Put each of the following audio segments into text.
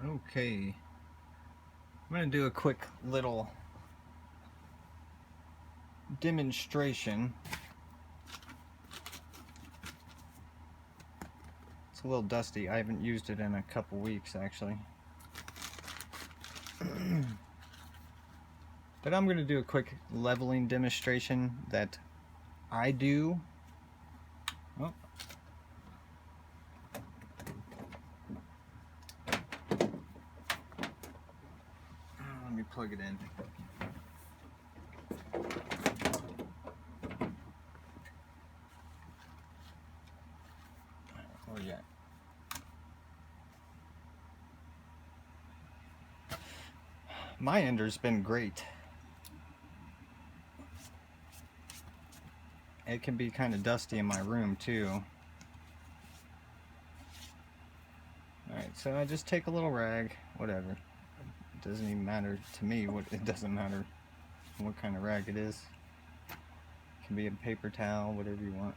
Okay, I'm going to do a quick little demonstration. It's a little dusty. I haven't used it in a couple weeks actually. But I'm going to do a quick leveling demonstration that I do. Oh. Let me plug it in. Oh yeah. My Ender's been great. It can be kind of dusty in my room too. Alright, so I just take a little rag, whatever. It doesn't even matter to me. It doesn't matter what kind of rag it is. It can be a paper towel, whatever you want.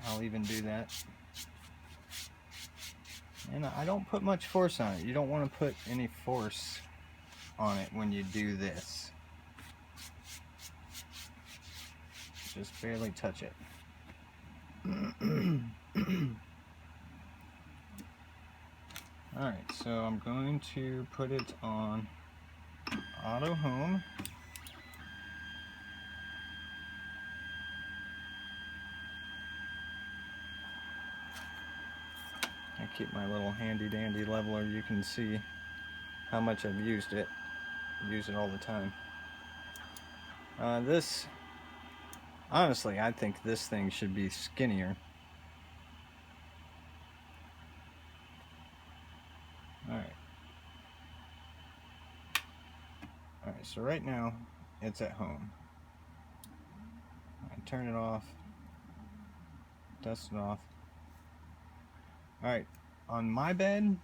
I'll even do that. And I don't put much force on it. You don't want to put any force on it when you do this. Just barely touch it. Alright, so I'm going to put it on auto home. I keep my little handy dandy leveler. You can see how much I've used it. I use it all the time. Honestly, I think this thing should be skinnier. Alright. Alright, so right now it's at home. I turn it off, dust it off. Alright, on my bed,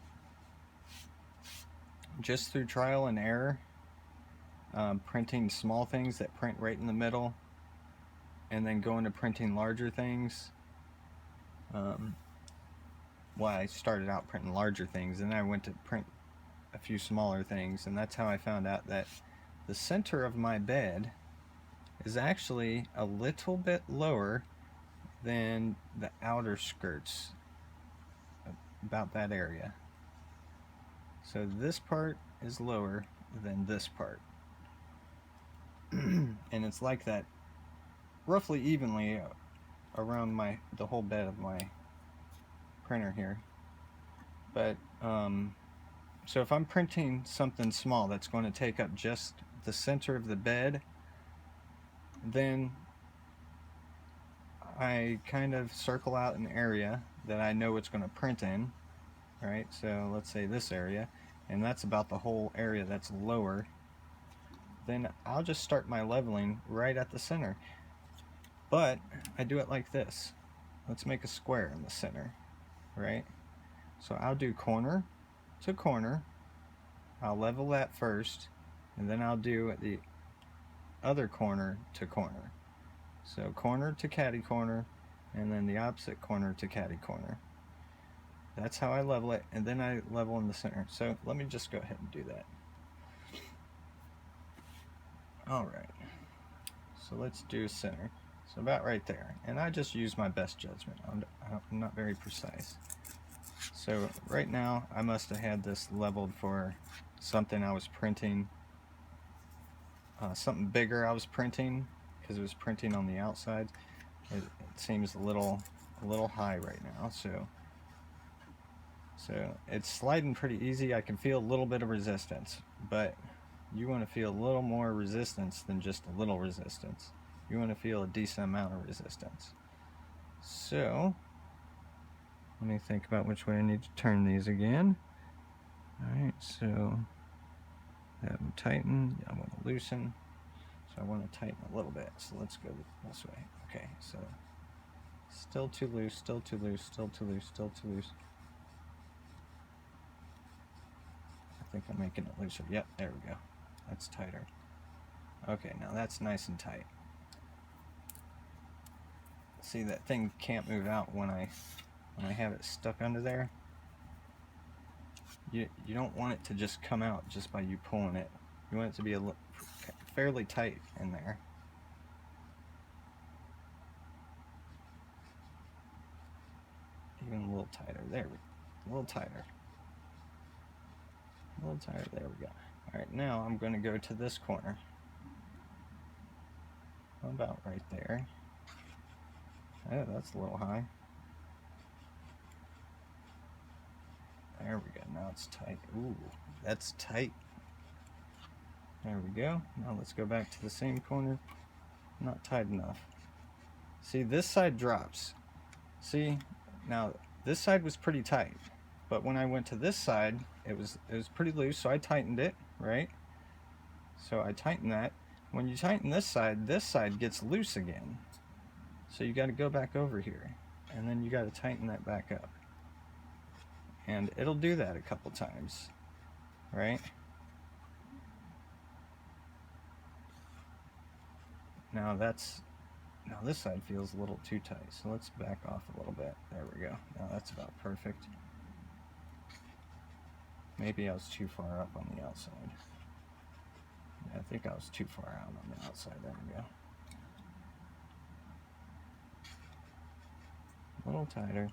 just through trial and error, printing small things that print right in the middle, and then going to printing larger things. Well, I started out printing larger things, and then I went to print a few smaller things, and that's how I found out that the center of my bed is actually a little bit lower than the outer skirts, about that area. So this part is lower than this part. And it's like that roughly evenly around the whole bed of my printer here. But so if I'm printing something small that's going to take up just the center of the bed, then I kind of circle out an area that I know it's going to print in. Right, so let's say this area, and that's about the whole area that's lower. Then I'll just start my leveling right at the center. But I do it like this. Let's make a square in the center, right? So I'll do corner to corner. I'll level that first, and then I'll do the other corner to corner. So corner to catty corner, and then the opposite corner to catty corner. That's how I level it, and then I level in the center. So let me just go ahead and do that. Alright, so let's do center. So about right there. And I just use my best judgment. I'm not very precise. So right now, I must have had this leveled for something I was printing. Something bigger I was printing, because it was printing on the outside. It seems a little high right now, so it's sliding pretty easy. I can feel a little bit of resistance, but you want to feel a little more resistance than just a little resistance. You want to feel a decent amount of resistance. So let me think about which way I need to turn these again. Alright, so have them tighten. I want to loosen. So I want to tighten a little bit. So let's go this way. Okay, so still too loose, still too loose, still too loose, still too loose. I think I'm making it looser. Yep, there we go. That's tighter. Okay, now that's nice and tight. See, that thing can't move out when I have it stuck under there. you don't want it to just come out just by you pulling it. You want it to be fairly tight in there. Even a little tighter. There we go. A little tighter. A little tighter. There we go. Alright, now I'm going to go to this corner. About right there. Oh, that's a little high. There we go. Now it's tight. Ooh, that's tight. There we go. Now let's go back to the same corner. Not tight enough. See, this side drops. See, now this side was pretty tight, but when I went to this side, it was pretty loose, so I tightened it, right? So I tightened that. When you tighten this side gets loose again. So you got to go back over here, and then you got to tighten that back up. And it'll do that a couple times, right? Now this side feels a little too tight, so let's back off a little bit. There we go. Now that's about perfect. Maybe I was too far up on the outside. Yeah, I think I was too far out on the outside. There we go. A little tighter.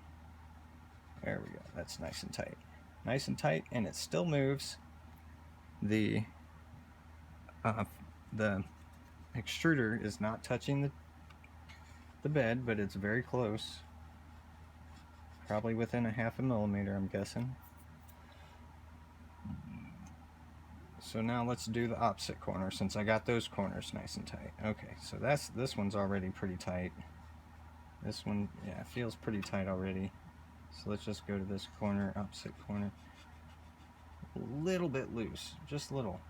There we go. That's nice and tight. Nice and tight, and it still moves. The extruder is not touching the bed, but it's very close. Probably within a ½ millimeter, I'm guessing. So now let's do the opposite corner, since I got those corners nice and tight. Okay, so this one's already pretty tight. This one, yeah, feels pretty tight already. So let's just go to this corner, opposite corner. A little bit loose, just little.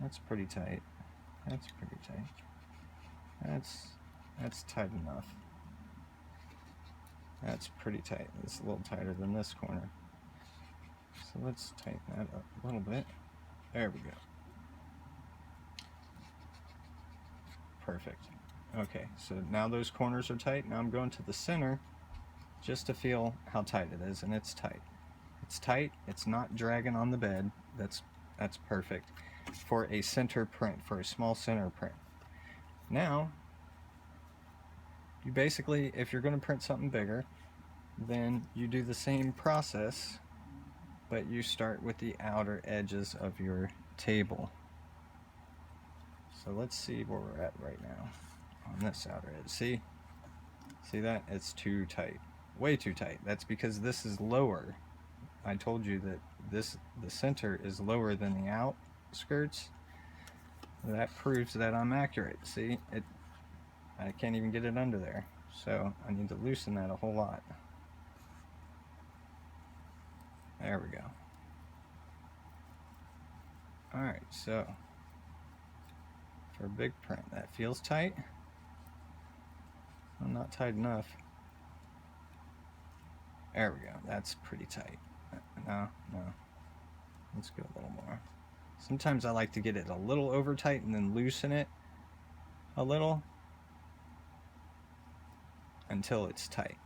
That's pretty tight. That's pretty tight. That's tight enough. That's pretty tight. It's a little tighter than this corner. So let's tighten that up a little bit. There we go. Perfect. Okay, so now those corners are tight. Now I'm going to the center just to feel how tight it is, and it's tight. It's tight. It's not dragging on the bed. That's perfect for a center print, for a small center print. Now, you basically, if you're going to print something bigger, then you do the same process, but you start with the outer edges of your table. So let's see where we're at right now on this outer edge. See that? It's too tight. Way too tight. That's because this is lower. I told you that the center is lower than the outskirts. That proves that I'm accurate. See, I can't even get it under there. So I need to loosen that a whole lot. There we go. Alright, so for a big print, that feels tight. I'm not tight enough. There we go. That's pretty tight. No. Let's go a little more. Sometimes I like to get it a little over tight and then loosen it a little until it's tight.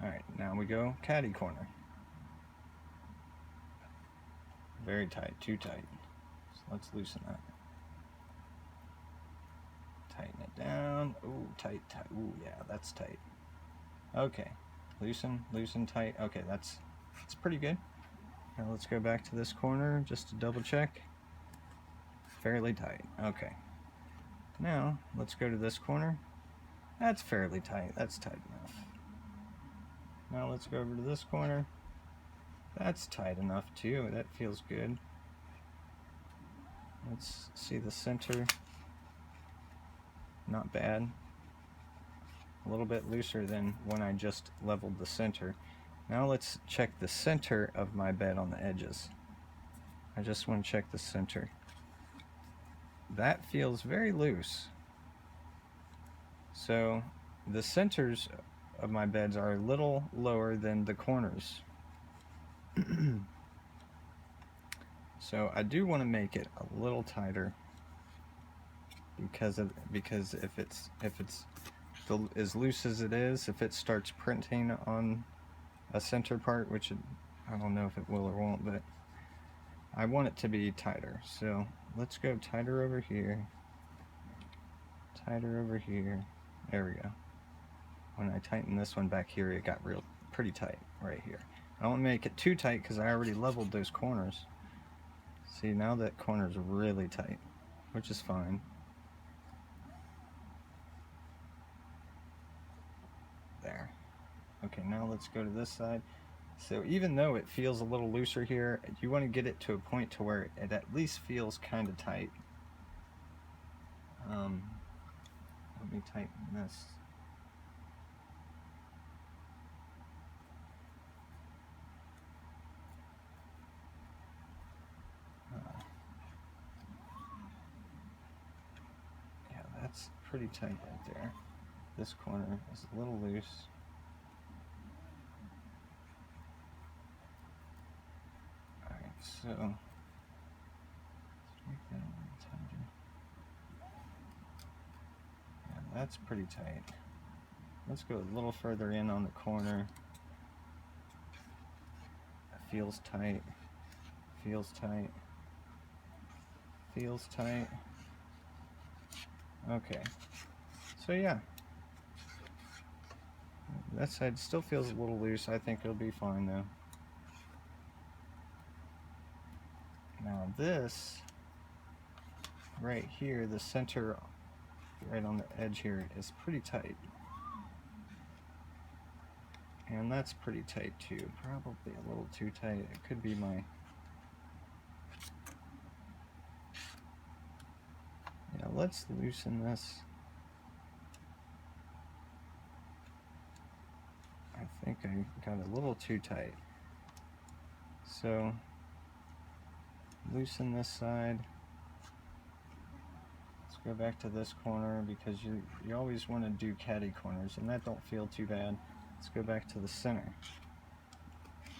Alright, now we go caddy corner. Very tight, too tight. So let's loosen that. Tighten it down. Ooh, tight. Ooh, yeah, that's tight. Okay, loosen, tight. Okay, that's pretty good. Now let's go back to this corner just to double check. Fairly tight. Okay. Now let's go to this corner. That's fairly tight. That's tight enough. Now let's go over to this corner. That's tight enough too. That feels good. Let's see the center. Not bad. A little bit looser than when I just leveled the center. Now let's check the center of my bed on the edges. I just want to check the center. That feels very loose. So the centers of my beds are a little lower than the corners. So I do want to make it a little tighter because if it's as loose as it is, if it starts printing on a center part, which I don't know if it will or won't, but I want it to be tighter. So let's go tighter over here, tighter over here. There we go. When I tighten this one back here, it got pretty tight right here. I don't want to make it too tight because I already leveled those corners. See, now that corner is really tight, which is fine. There. Okay, now let's go to this side. So even though it feels a little looser here, you want to get it to a point to where it at least feels kind of tight. Let me tighten this. Yeah, that's pretty tight right there. This corner is a little loose. Alright, so let's make that a little tighter. Yeah, that's pretty tight. Let's go a little further in on the corner. It feels tight. Feels tight. Feels tight. Okay. So yeah. That side still feels a little loose. I think it'll be fine though. Now this right here, the center right on the edge here is pretty tight. And that's pretty tight too. Probably a little too tight. It could be my... Yeah, let's loosen this. I think I got a little too tight. So, loosen this side. Let's go back to this corner because you always want to do catty corners and that don't feel too bad. Let's go back to the center.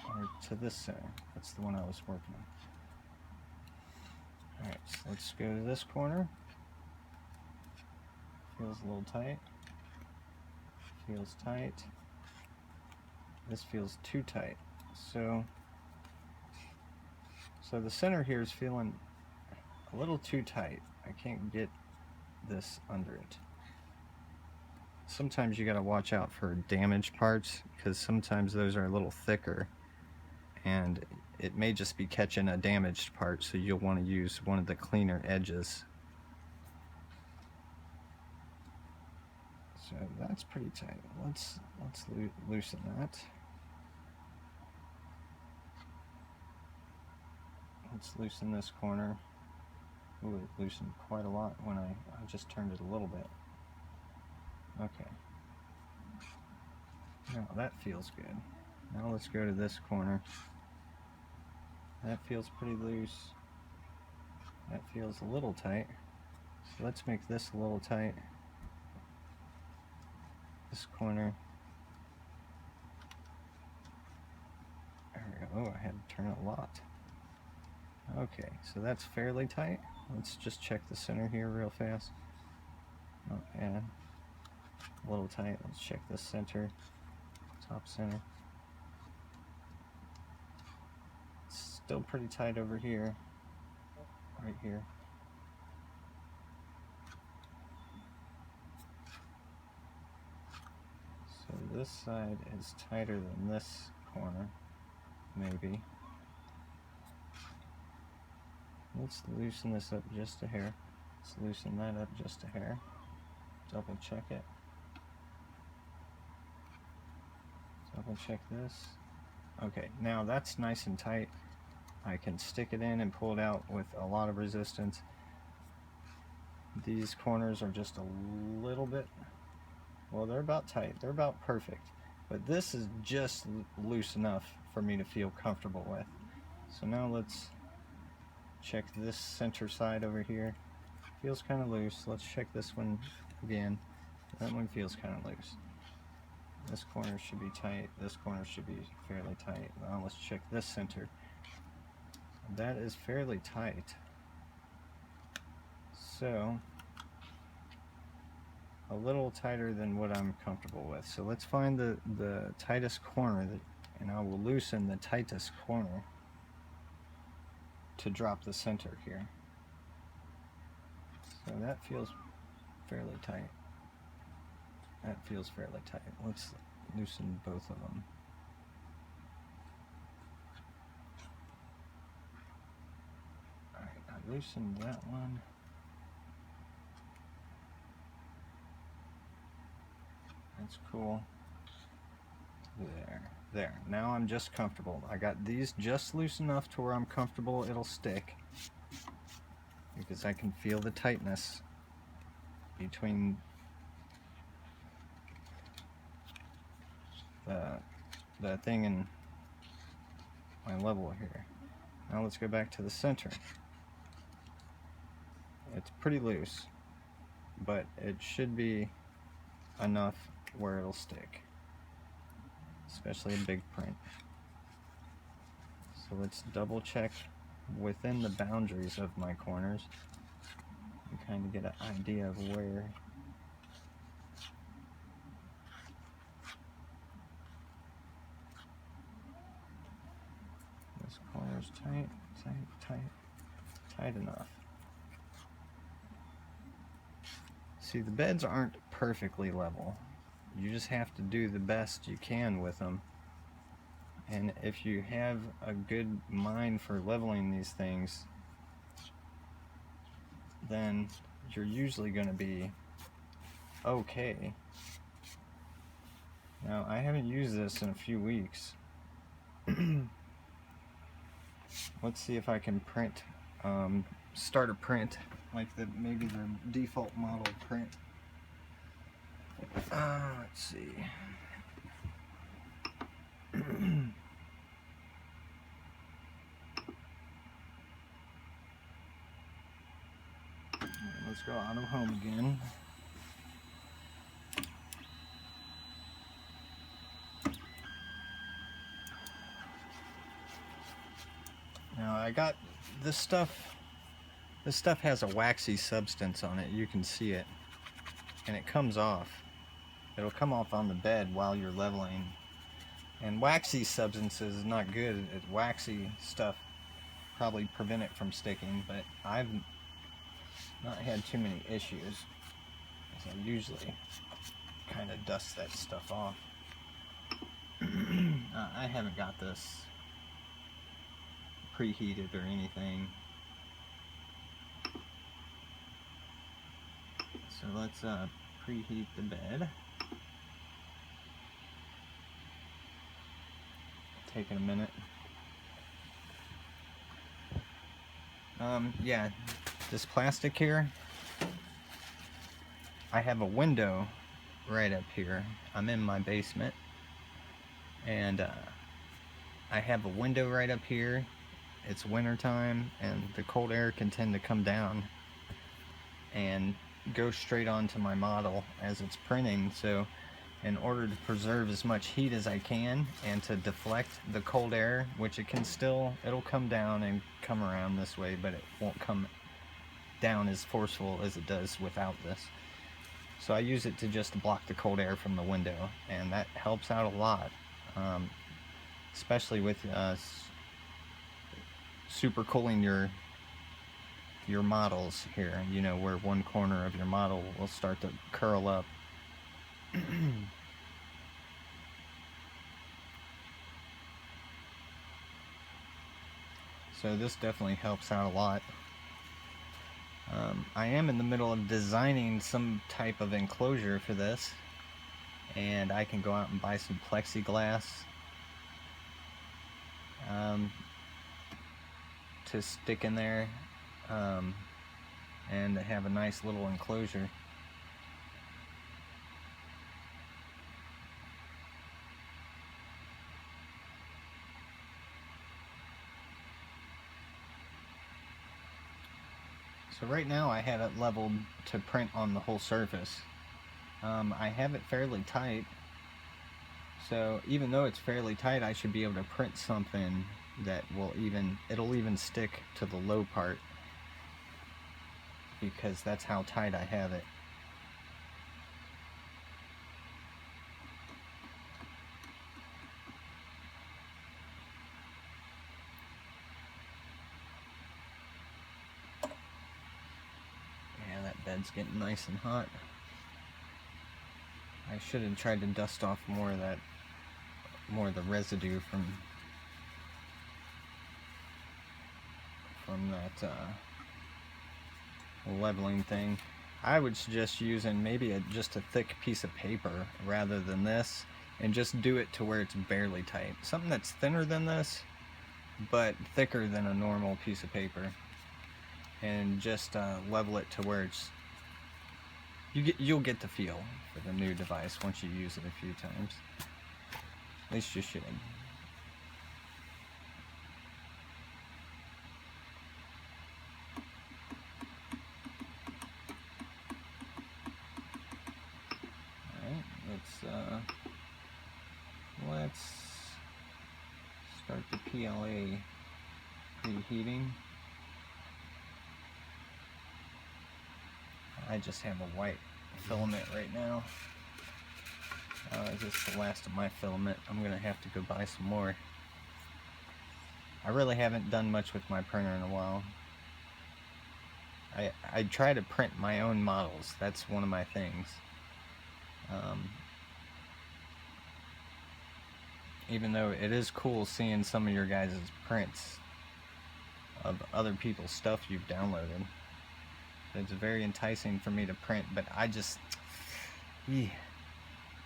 Or to this center. That's the one I was working on. Alright, so let's go to this corner. Feels a little tight. Feels tight. This feels too tight. So the center here is feeling a little too tight. I can't get this under it. Sometimes you gotta watch out for damaged parts because sometimes those are a little thicker and it may just be catching a damaged part, so you'll want to use one of the cleaner edges. So that's pretty tight. Let's loosen that. Let's loosen this corner. Ooh, it loosened quite a lot when I just turned it a little bit. Okay. Now that feels good. Now let's go to this corner. That feels pretty loose. That feels a little tight. So let's make this a little tight. This corner. There we go. Oh, I had to turn it a lot. Okay, so that's fairly tight. Let's just check the center here real fast. Oh, yeah. A little tight. Let's check the center. Top center. Still pretty tight over here. Right here. So this side is tighter than this corner, maybe. Let's loosen this up just a hair. Let's loosen that up just a hair. Double check it. Double check this. Okay, now that's nice and tight. I can stick it in and pull it out with a lot of resistance. These corners are just a little bit, well, they're about tight. They're about perfect. But this is just loose enough for me to feel comfortable with. So now let's check this center side over here. Feels kind of loose. Let's check this one again. That one feels kind of loose. This corner should be tight. This corner should be fairly tight. Now let's check this center. That is fairly tight. So a little tighter than what I'm comfortable with. So let's find the tightest corner, and I will loosen the tightest corner to drop the center here. So that feels fairly tight. That feels fairly tight. Let's loosen both of them. Alright, I loosened that one. That's cool. There. Now I'm just comfortable. I got these just loose enough to where I'm comfortable it'll stick, because I can feel the tightness between the thing and my level here. Now let's go back to the center. It's pretty loose, but it should be enough where it'll stick, especially a big print. So let's double check within the boundaries of my corners and kind of get an idea of where this corner's tight enough. See, the beds aren't perfectly level. You just have to do the best you can with them. And if you have a good mind for leveling these things, then you're usually going to be okay. Now, I haven't used this in a few weeks. Let's see if I can print, start a print, like maybe the default model print. Let's see. Let's go out of home again. Now I got this stuff. This stuff has a waxy substance on it. You can see it, and it comes off. It'll come off on the bed while you're leveling. And waxy substances is not good. Waxy stuff probably prevent it from sticking, but I've not had too many issues, because I usually kind of dust that stuff off. I haven't got this preheated or anything. So let's preheat the bed. Taking a minute. Yeah, this plastic here, I have a window right up here. I'm in my basement, and I have a window right up here. It's winter time, and the cold air can tend to come down and go straight onto my model as it's printing. So in order to preserve as much heat as I can and to deflect the cold air, which it'll come down and come around this way, but it won't come down as forceful as it does without this. So I use it to just block the cold air from the window, and that helps out a lot, especially with super cooling your models here, you know, where one corner of your model will start to curl up. So this definitely helps out a lot. I am in the middle of designing some type of enclosure for this, and I can go out and buy some plexiglass to stick in there, and have a nice little enclosure. So right now I have it leveled to print on the whole surface. I have it fairly tight, so even though it's fairly tight, I should be able to print something that it'll even stick to the low part, because that's how tight I have it. bed's getting nice and hot. I should have tried to dust off more of the residue from that leveling thing. I would suggest using maybe just a thick piece of paper rather than this, and just do it to where it's barely tight. Something that's thinner than this, but thicker than a normal piece of paper, and just level it to where it's you'll get the feel for the new device once you use it a few times. At least you should. Let's start the PLA preheating. I just have a white filament right now. This is the last of my filament. I'm gonna have to go buy some more. I really haven't done much with my printer in a while. I try to print my own models. That's one of my things. Even though it is cool seeing some of your guys' prints of other people's stuff you've downloaded. It's very enticing for me to print, but I just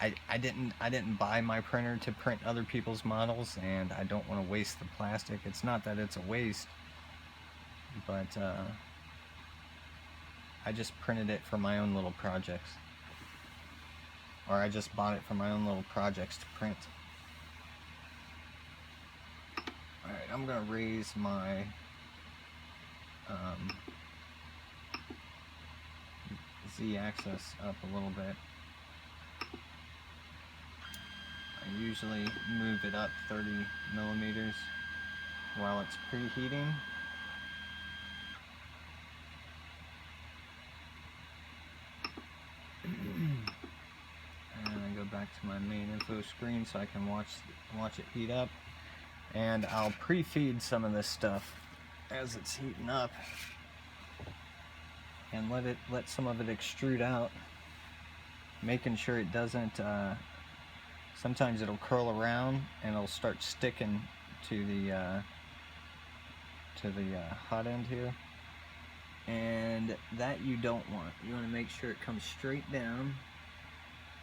I didn't buy my printer to print other people's models, and I don't want to waste the plastic. It's not that it's a waste, but I just printed it for my own little projects, or I just bought it for my own little projects to print. Alright, I'm going to raise my Z-axis up a little bit. I usually move it up 30 millimeters while it's preheating. And I go back to my main info screen so I can watch it heat up. And I'll pre-feed some of this stuff as it's heating up, and let some of it extrude out, making sure it doesn't. Sometimes it'll curl around and it'll start sticking to the hot end here, and that you don't want. You want to make sure it comes straight down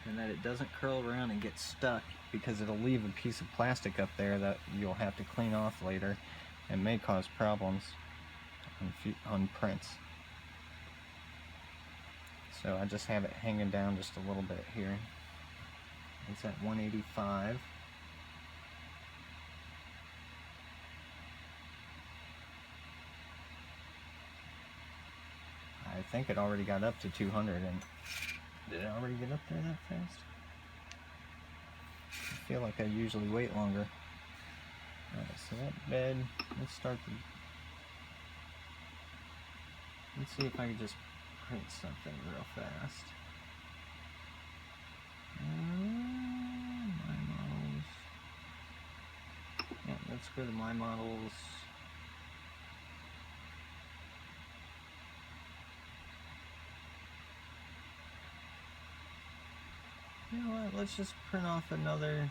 and that it doesn't curl around and get stuck, because it'll leave a piece of plastic up there that you'll have to clean off later and may cause problems on prints. So I just have it hanging down just a little bit here. It's at 185. I think it already got up to 200, and did it already get up there that fast? I feel like I usually wait longer. Alright, so that bed, let's see if I can just print something real fast. My models. Yeah, let's go to my models. You know what, let's just print off another,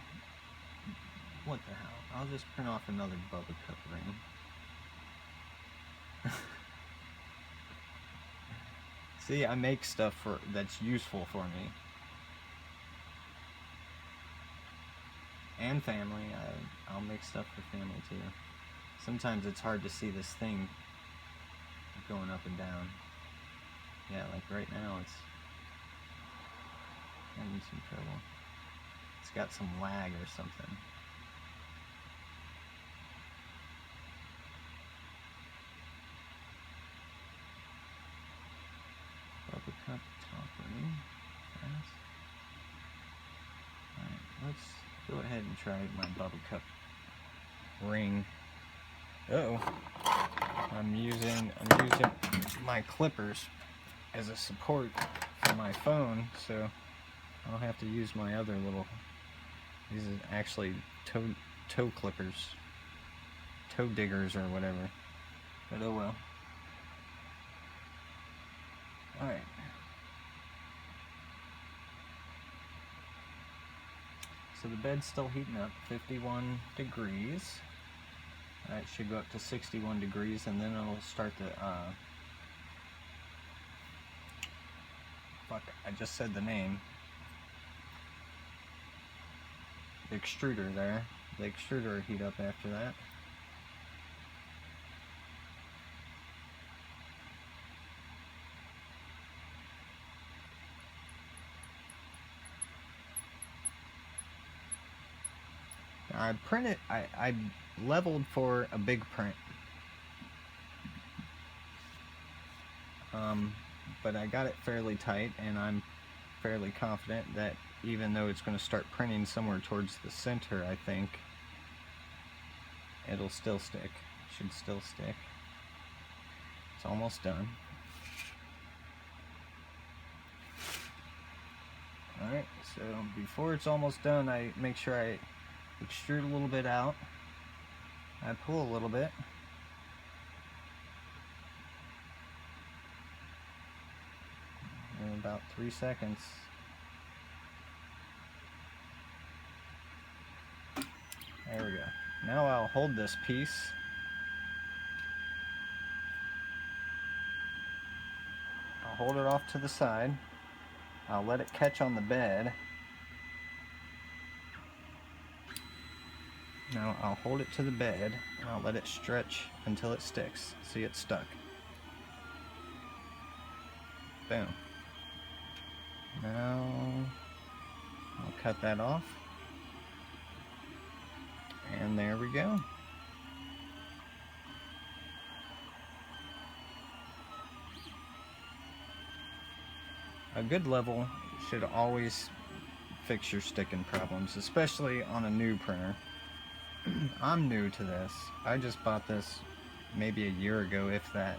what the hell, I'll just print off another bubble cup ring. See, I make stuff that's useful for me. And family, I'll make stuff for family too. Sometimes it's hard to see this thing going up and down. Yeah, like right now it's having some trouble. It's got some lag or something. Bubble cup top ring. Fast. Alright, let's go ahead and try my bubble cup ring. I'm using my clippers as a support for my phone, so I'll have to use my other little, these are actually toe clippers, toe diggers or whatever, but oh well. Alright. So the bed's still heating up, 51 degrees. It should go up to 61 degrees, and then it'll start to, fuck, I just said the name. The extruder there. The extruder will heat up after that. I printed, I leveled for a big print. But I got it fairly tight, and I'm fairly confident that even though it's going to start printing somewhere towards the center, I think it'll still stick. Should still stick. It's almost done. Alright, so before it's almost done, I make sure I extrude a little bit out. I pull a little bit. In about 3 seconds. There we go. Now I'll hold this piece. I'll hold it off to the side. I'll let it catch on the bed. Now I'll hold it to the bed, and I'll let it stretch until it sticks. See, it's stuck. Boom. Now I'll cut that off. And there we go. A good level should always fix your sticking problems, especially on a new printer. I'm new to this. I just bought this maybe a year ago, if that.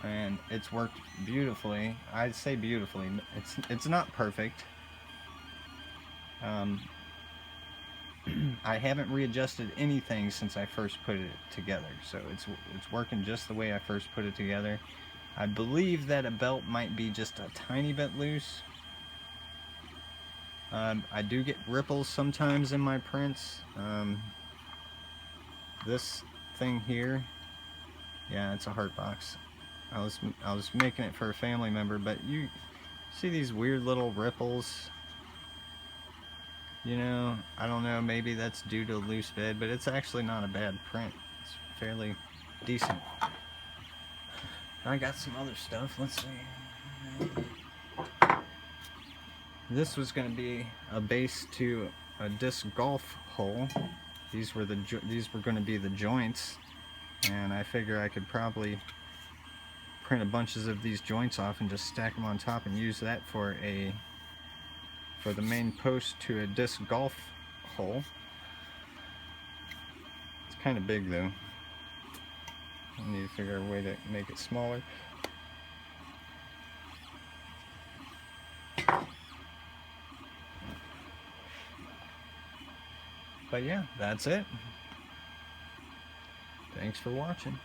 And it's worked beautifully. I'd say beautifully. It's not perfect. I haven't readjusted anything since I first put it together, so it's working just the way I first put it together. I believe that a belt might be just a tiny bit loose. I do get ripples sometimes in my prints. This thing here, yeah, it's a heart box. I was making it for a family member, but you see these weird little ripples. You know, I don't know, maybe that's due to a loose bed, but it's actually not a bad print. It's fairly decent. I got some other stuff, let's see. This was going to be a base to a disc golf hole. These were going to be the joints, and I figure I could probably print a bunches of these joints off and just stack them on top and use that for the main post to a disc golf hole. It's kind of big though. I need to figure out a way to make it smaller. But yeah, that's it. Thanks for watching.